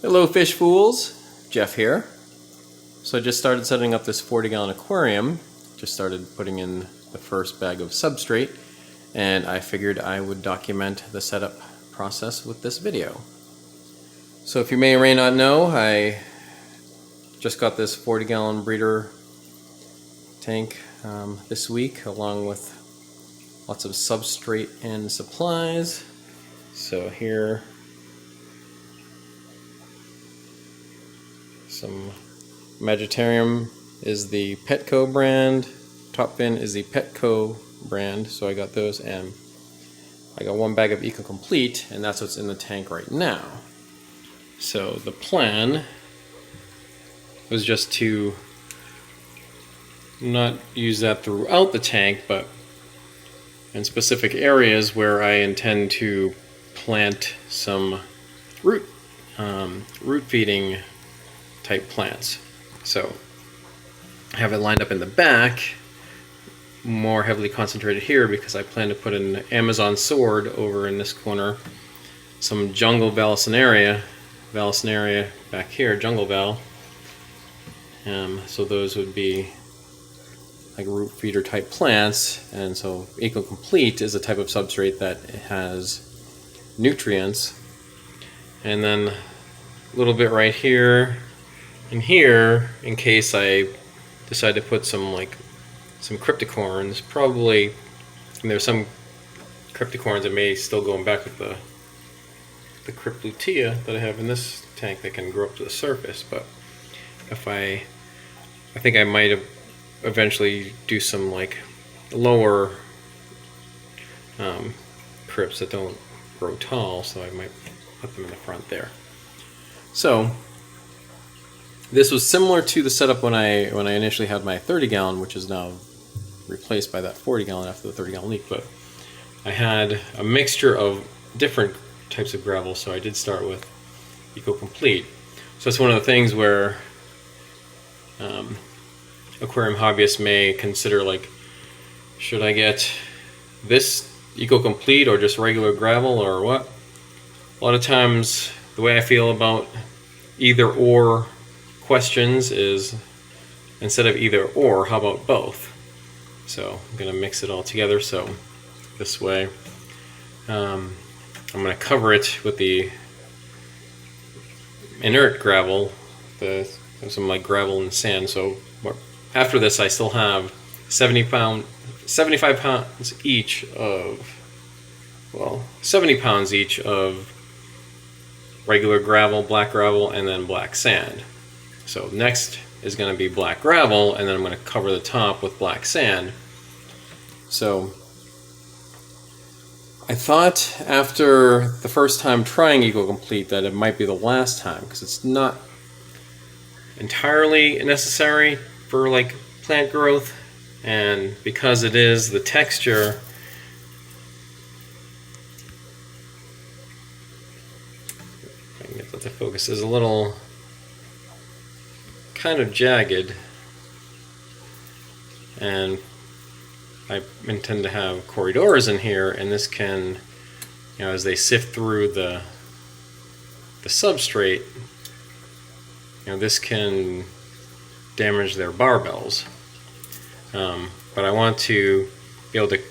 Hello fish fools, Jeff here. So I just started setting up this 40-gallon aquarium. Just started putting in the first bag of substrate, and I figured I would document the setup process with this video. So if you may or may not know, I just got this 40-gallon breeder tank this week, along with lots of substrate and supplies. So here, some Vegetarium is the Petco brand, Top Fin is the Petco brand, so I got those, and I got one bag of Eco Complete, and that's what's in the tank right now. So the plan was just to not use that throughout the tank, but in specific areas where I intend to plant some root feeding type plants. So I have it lined up in the back, more heavily concentrated here because I plan to put an Amazon sword over in this corner, some jungle Vallisneria back here, jungle val. So those would be like root feeder type plants, and so Eco Complete is a type of substrate that has nutrients, and then a little bit right here and here in case I decide to put some cryptocorns. Probably, and there's some cryptocorns that may still go back with the cryptlutea that I have in this tank that can grow up to the surface. But if I think I might have eventually do some lower crypts that don't grow tall, so I might put them in the front there. So this was similar to the setup when I initially had my 30-gallon, which is now replaced by that 40-gallon after the 30-gallon leak. But I had a mixture of different types of gravel, so I did start with Eco Complete. So it's one of the things where aquarium hobbyists may consider, should I get this Eco Complete or just regular gravel or what? A lot of times the way I feel about either or questions is, instead of either or, how about both? So I'm going to mix it all together. So this way I'm going to cover it with the inert gravel, some gravel and sand. So after this I still have 75 pounds each of, 70 pounds each of regular gravel, black gravel, and then black sand. So next is going to be black gravel, and then I'm going to cover the top with black sand. So I thought after the first time trying Eco Complete that it might be the last time, because it's not entirely necessary for plant growth, and because it is the texture, if I can get that to focus, is a little kind of jagged, and I intend to have corridors in here, and this can, as they sift through the substrate, this can damage their barbels. But I want to be able to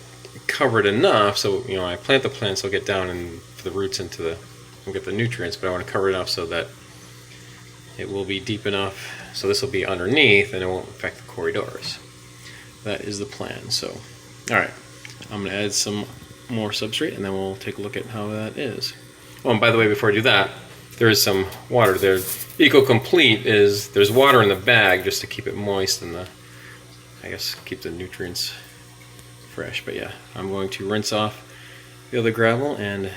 cover it enough so I plant the plants, they'll get down and the roots will get the nutrients, but I want to cover it enough so that it will be deep enough so this will be underneath and it won't affect the corridors. That is the plan. So, alright, I'm going to add some more substrate and then we'll take a look at how that is. Oh, and by the way, before I do that, there is some water there. Eco Complete there's water in the bag just to keep it moist and keep the nutrients fresh. But yeah, I'm going to rinse off the other gravel and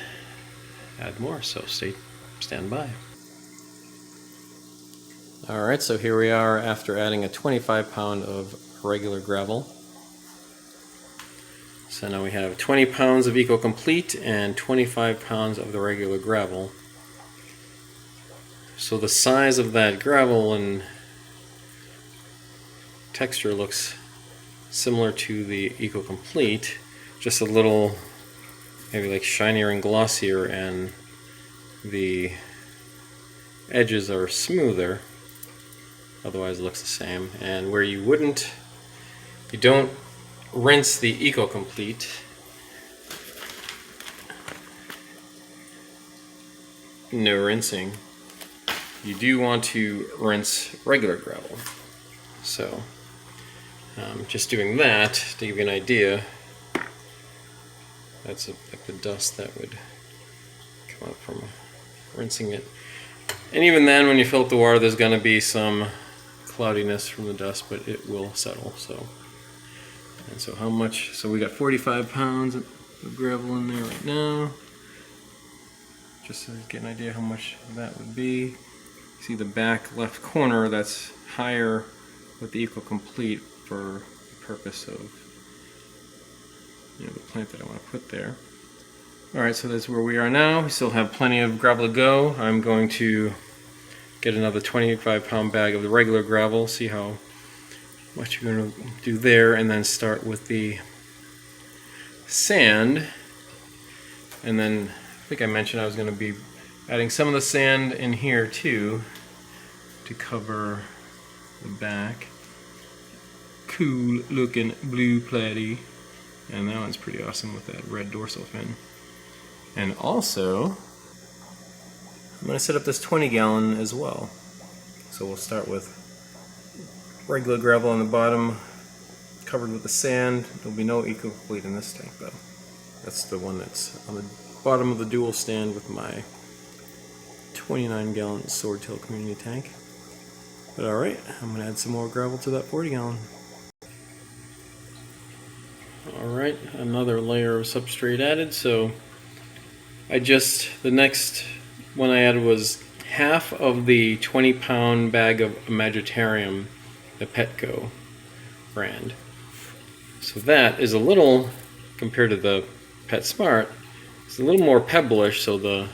add more, so stand by. Alright, so here we are after adding a 25 pound of regular gravel. So now we have 20 pounds of Eco Complete and 25 pounds of the regular gravel. So the size of that gravel and texture looks similar to the Eco Complete, just a little maybe shinier and glossier, and the edges are smoother, otherwise it looks the same. And where you wouldn't, you don't rinse the Eco-Complete. No rinsing. You do want to rinse regular gravel. So just doing that to give you an idea, that's like the dust that would come up from rinsing it. And even then, when you fill up the water, there's going to be some cloudiness from the dust, but it will settle. So, and so how much? So we got 45 pounds of gravel in there right now. Just to get an idea how much that would be. See the back left corner, that's higher with the Eco-Complete for the purpose of, you know, the plant that I want to put there. Alright, so that's where we are now. We still have plenty of gravel to go. I'm going to get another 25-pound bag of the regular gravel, see how much you're going to do there, and then start with the sand. And then I think I mentioned I was going to be adding some of the sand in here too to cover the back. Cool looking blue platy, and that one's pretty awesome with that red dorsal fin. And also I'm going to set up this 20-gallon as well. So we'll start with regular gravel on the bottom covered with the sand. There'll be no Eco-Complete in this tank though. That's the one that's on the bottom of the dual stand with my 29-gallon Swordtail community tank. But alright, I'm going to add some more gravel to that 40-gallon. Alright, another layer of substrate added. So the next one I added was half of the 20-pound bag of Imaginarium, the Petco brand. So that is a little, compared to the PetSmart, it's a little more pebblish, so the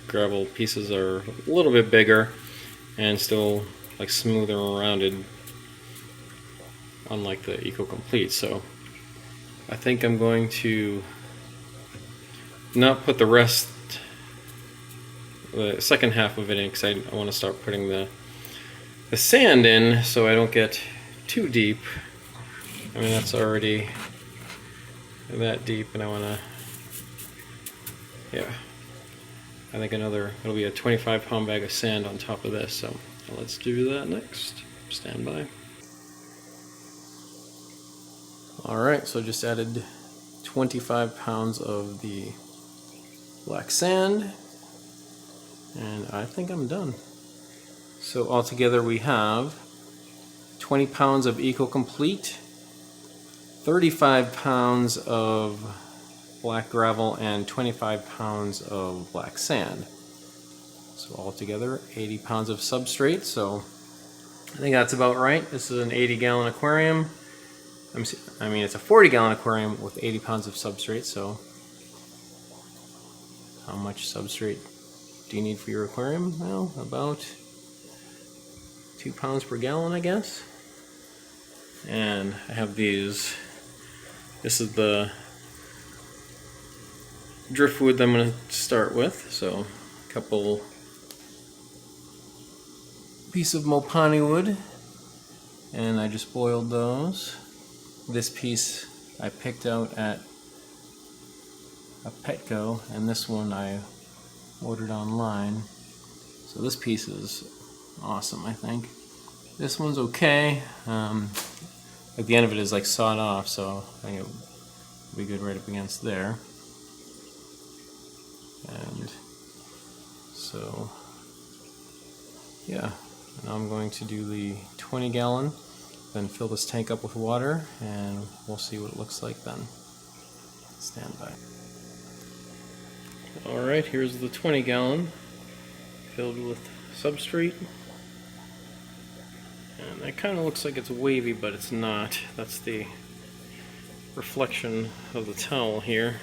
gravel pieces are a little bit bigger and still like smoother and rounded, unlike the Eco-Complete. So I think I'm going to not put the rest, the second half of it in, because I want to start putting the sand in so I don't get too deep. I mean, that's already that deep, and I want to, yeah, I think it'll be a 25-pound bag of sand on top of this, so let's do that next. Stand by. Alright, so just added 25 pounds of the black sand, and I think I'm done. So altogether we have 20 pounds of Eco-Complete, 35 pounds of black gravel, and 25 pounds of black sand. So altogether 80 pounds of substrate, so I think that's about right. This is an 80-gallon aquarium. I mean, it's a 40-gallon aquarium with 80 pounds of substrate, so how much substrate do you need for your aquarium? Well, about 2 pounds per gallon, I guess. And I have these. This is the driftwood that I'm going to start with. So a couple pieces of Mopani wood, and I just boiled those. This piece I picked out at a Petco, and this one I ordered online. So this piece is awesome, I think. This one's okay. Like the end of it is like sawed off, so I think it'll be good right up against there. And so, yeah, now I'm going to do the 20-gallon. Then fill this tank up with water, and we'll see what it looks like then. Stand by. Alright, here's the 20-gallon filled with substrate. And that kind of looks like it's wavy, but it's not. That's the reflection of the towel here.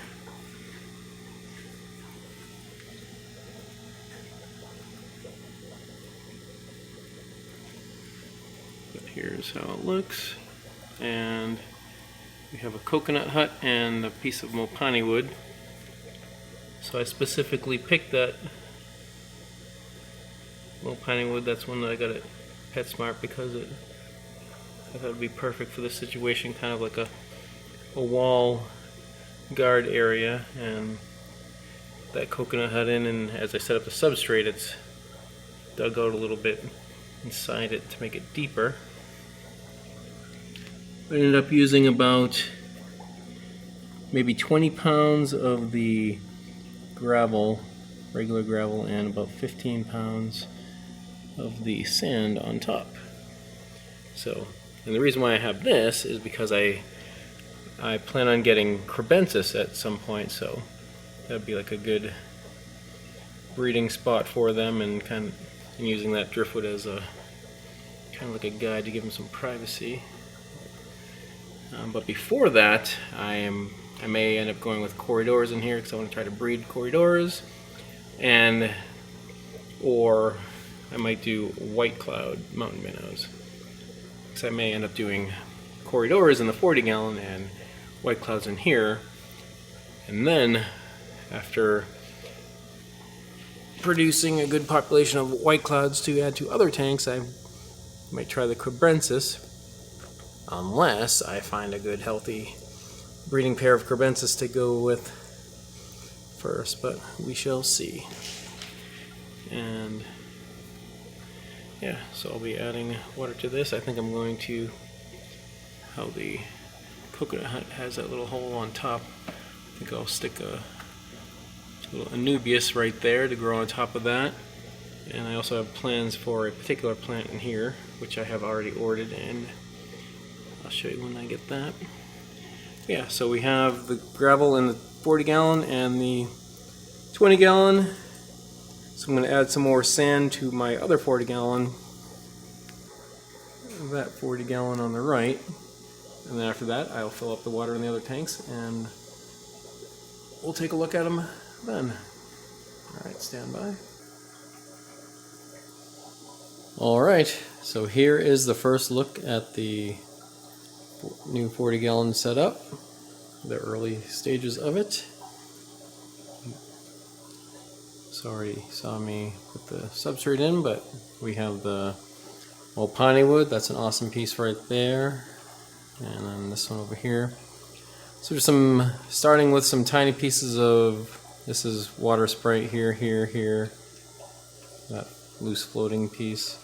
Here's how it looks, and we have a coconut hut and a piece of Mopani wood. So I specifically picked that little piney wood. That's one that I got at PetSmart because I thought it would be perfect for this situation, kind of like a wall guard area. And that coconut hut in, and as I set up the substrate, it's dug out a little bit inside it to make it deeper. I ended up using about maybe 20 pounds of the gravel, regular gravel, and about 15 pounds of the sand on top. So, and the reason why I have this is because I plan on getting crebensis at some point, so that'd be like a good breeding spot for them, and kind of using that driftwood as a kind of like a guide to give them some privacy. But before that, I may end up going with corridors in here because I want to try to breed corridors, or I might do white cloud mountain minnows. So I may end up doing corridors in the 40-gallon and white clouds in here, and then after producing a good population of white clouds to add to other tanks, I might try the crebensis, unless I find a good healthy breeding pair of crebensis to go with first, but we shall see. And yeah, so I'll be adding water to this. I think I'm going to, how the coconut hut has that little hole on top, I think I'll stick a little anubias right there to grow on top of that. And I also have plans for a particular plant in here, which I have already ordered, and I'll show you when I get that. Yeah, so we have the gravel in the 40-gallon and the 20-gallon. So I'm going to add some more sand to my other 40-gallon, that 40-gallon on the right. And then after that, I'll fill up the water in the other tanks, and we'll take a look at them then. Alright, stand by. Alright, so here is the first look at the new 40-gallon setup, the early stages of it. Sorry, saw me put the substrate in, but we have the old piney wood. That's an awesome piece right there. And then this one over here. So there's starting with some tiny pieces of, this is water sprite here, that loose floating piece.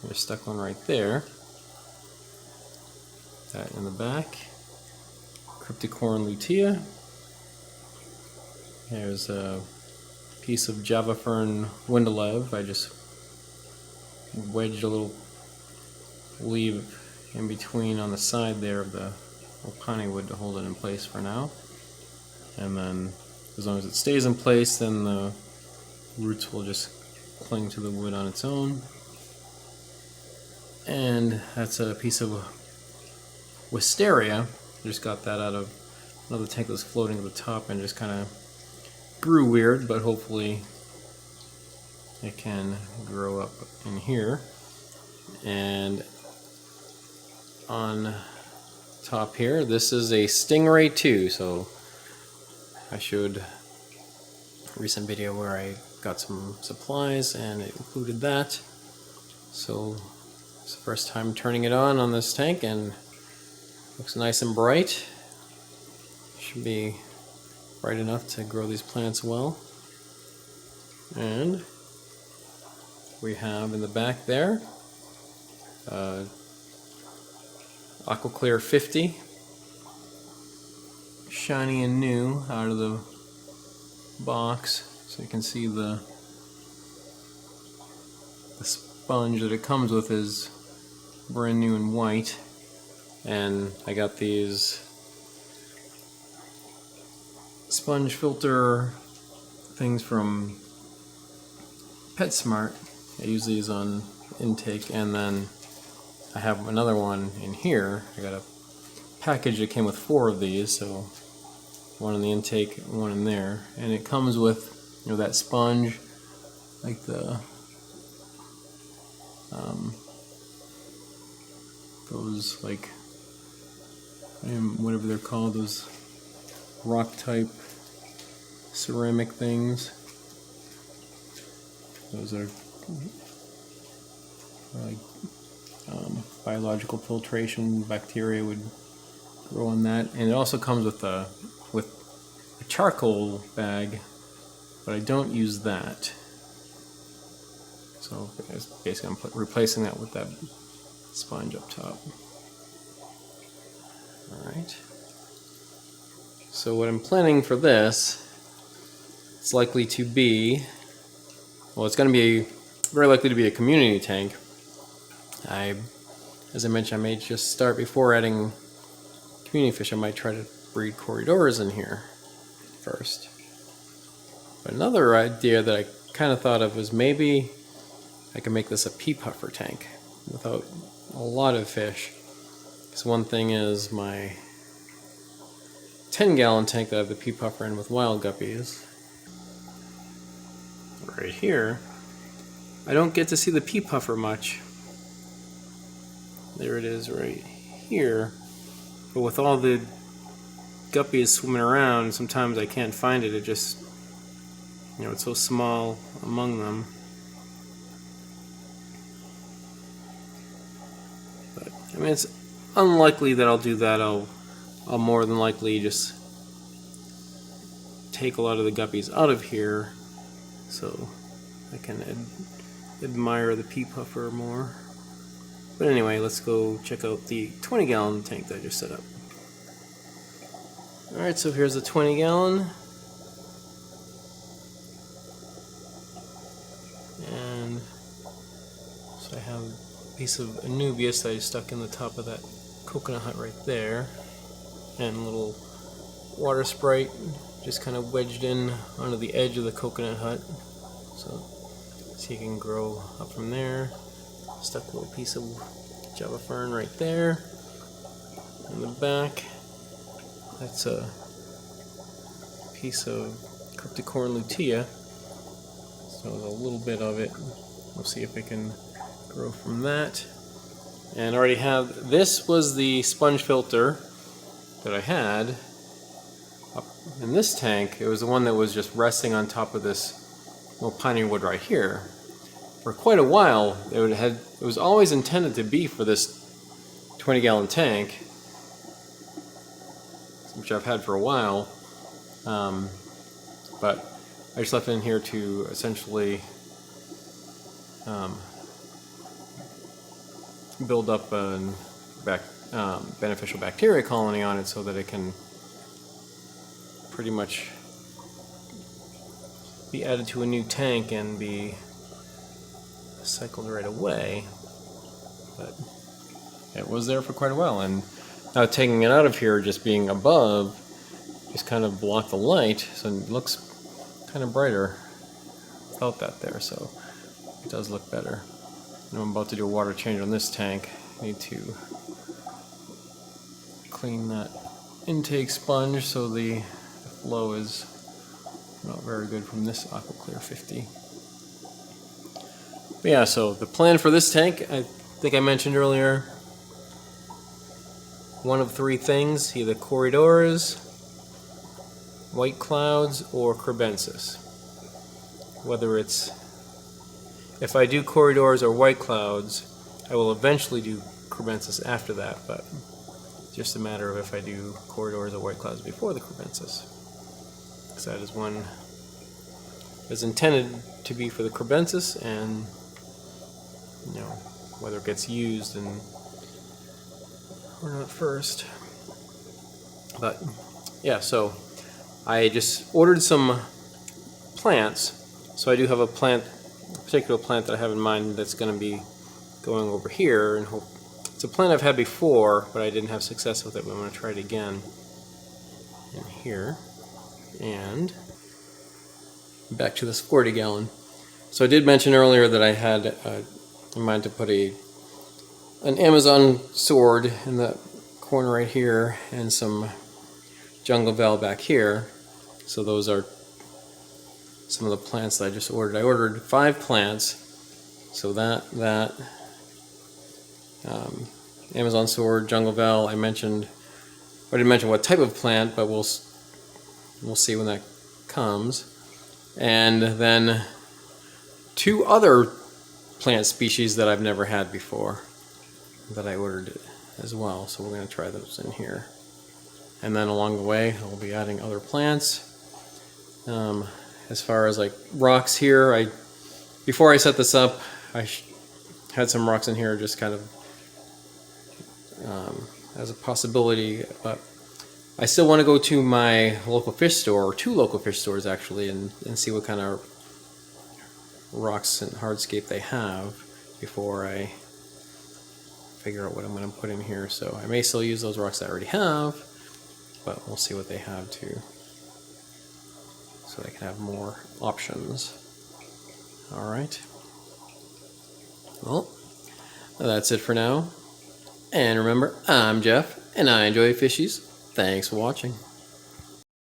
There's stuck one right there. That in the back. Crypticorn lutea. There's a piece of Java Fern Wendelev. I just wedged a little leaf in between on the side there of the piney wood to hold it in place for now. And then as long as it stays in place, then the roots will just cling to the wood on its own. And that's a piece of wisteria. I just got that out of another tank that was floating at the top and just kind of grew weird, but hopefully it can grow up in here. And on top here, this is a Stingray 2, so I showed a recent video where I got some supplies and it included that. So it's the first time turning it on this tank, and looks nice and bright. Should be bright enough to grow these plants well. And we have in the back there Aquaclear 50, shiny and new out of the box, so you can see the sponge that it comes with is brand new and white. And I got these sponge filter things from PetSmart. I use these on intake, and then I have another one in here. I got a package that came with 4 of these, so one in the intake, one in there, and it comes with, you know, that sponge, like the those, like, whatever they're called, those rock type ceramic things. Those are like biological filtration. Bacteria would grow on that, and it also comes with a charcoal bag, but I don't use that. So basically I'm replacing that with that sponge up top. Alright. So what I'm planning for this, it's likely to be, well, it's going to be very likely to be a community tank. As I mentioned, I may just start before adding community fish. I might try to breed corridors in here first. But another idea that I kind of thought of was maybe I could make this a pea puffer tank without a lot of fish. Because one thing is my 10-gallon tank that I have the pea puffer in with wild guppies. Right here, I don't get to see the pea puffer much. There it is right here. But with all the guppies swimming around, sometimes I can't find it. It just, you know, it's so small among them. But I mean, it's unlikely that I'll do that. I'll more than likely just take a lot of the guppies out of here so I can admire the pea puffer more. But anyway, let's go check out the 20-gallon tank that I just set up. Alright, so here's the 20-gallon. And so I have a piece of Anubias that I stuck in the top of that coconut hut right there. And a little water sprite just kind of wedged in onto the edge of the coconut hut. So see, it can grow up from there. Stuck a little piece of Java fern right there. In the back, that's a piece of Cryptocorn lutea. So a little bit of it. We'll see if it can grow from that. And I already have, this was the sponge filter that I had up in this tank. It was the one that was just resting on top of this little piney wood right here. For quite a while, it was always intended to be for this 20-gallon tank, which I've had for a while, but I just left it in here to essentially build up a beneficial bacteria colony on it so that it can pretty much be added to a new tank and be cycled right away. But it was there for quite a while, and now taking it out of here, just being above, just kind of blocked the light, so it looks kind of brighter without that there, so it does look better. And I'm about to do a water change on this tank. I need to clean that intake sponge so the flow is not very good from this Aquaclear 50. But yeah, so the plan for this tank, I think I mentioned earlier, one of three things: either corridors, white clouds, or crebensis. Whether it's, if I do corridors or white clouds, I will eventually do crebensis after that, but it's just a matter of if I do corridors or white clouds before the crebensis. Because that is one is intended to be for the crebensis, and you know, whether it gets used and or not first. But yeah, so I just ordered some plants. So I do have a particular plant that I have in mind that's going to be going over here, and hope it's a plant I've had before, but I didn't have success with it. But I'm going to try it again in here. And back to this 40-gallon. So I did mention earlier that I had in mind to put an Amazon sword in the corner right here, and some jungle val back here. So those are some of the plants that I just ordered. I ordered 5 plants. So that Amazon sword, jungle val. I didn't mention what type of plant, but we'll see when that comes. And then 2 other plant species that I've never had before that I ordered as well. So we're going to try those in here. And then along the way, I'll be adding other plants. As far as like rocks here, before I set this up, I had some rocks in here just kind of as a possibility, but I still want to go to my local fish store, or 2 local fish stores actually, and see what kind of rocks and hardscape they have before I figure out what I'm going to put in here. So I may still use those rocks I already have, but we'll see what they have too, so they can have more options. Alright, well, that's it for now. And remember, I'm Jeff, and I enjoy fishies. Thanks for watching.